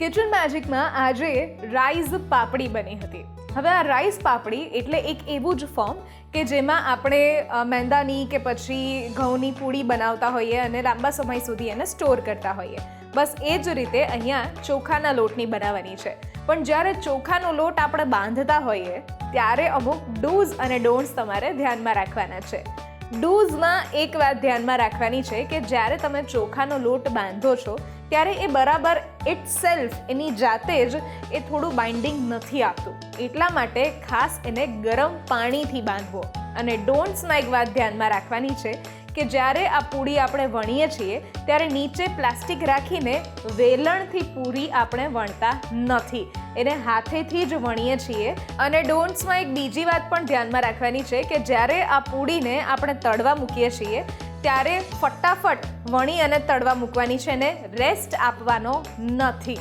Kitchen મેજિકમાં આજે rice પાપડી બની હતી. હવે આ રાઈસ પાપડી એટલે એક એવું જ ફોર્મ કે જેમાં આપણે મેંદાની કે પછી ઘઉંની પૂડી બનાવતા હોઈએ અને લાંબા સમય સુધી એને સ્ટોર કરતા હોઈએ. બસ એ જ રીતે અહીંયા ચોખાના લોટની બનાવવાની છે. પણ જ્યારે ચોખાનો લોટ આપણે બાંધતા હોઈએ ત્યારે અમુક ડૂઝ અને ડોન્ટ્સ તમારે ધ્યાનમાં રાખવાના છે. ડૂઝમાં એક વાત ધ્યાનમાં રાખવાની છે કે જ્યારે તમે ચોખાનો લોટ બાંધો છો ત્યારે એ બરાબર ઇટસેલ્ફ એની જાતે જ એ થોડું બાઇન્ડિંગ નથી આપતું. એટલા માટે ખાસ એને ગરમ પાણીથી બાંધવો. અને ડોન્ટ્સમાં એક વાત ધ્યાનમાં રાખવાની છે કે જ્યારે આ પૂરી આપણે વણીએ છીએ ત્યારે નીચે પ્લાસ્ટિક રાખીને વેલણથી પૂરી આપણે વણતા નથી, એને હાથેથી જ વણીએ છીએ. અને ડોન્ટ્સમાં એક બીજી વાત પણ ધ્યાનમાં રાખવાની છે કે જ્યારે આ પૂરીને આપણે તળવા મૂકીએ છીએ ત્યારે ફટાફટ વણી અને તળવા મૂકવાની છે, એને રેસ્ટ આપવાનો નથી.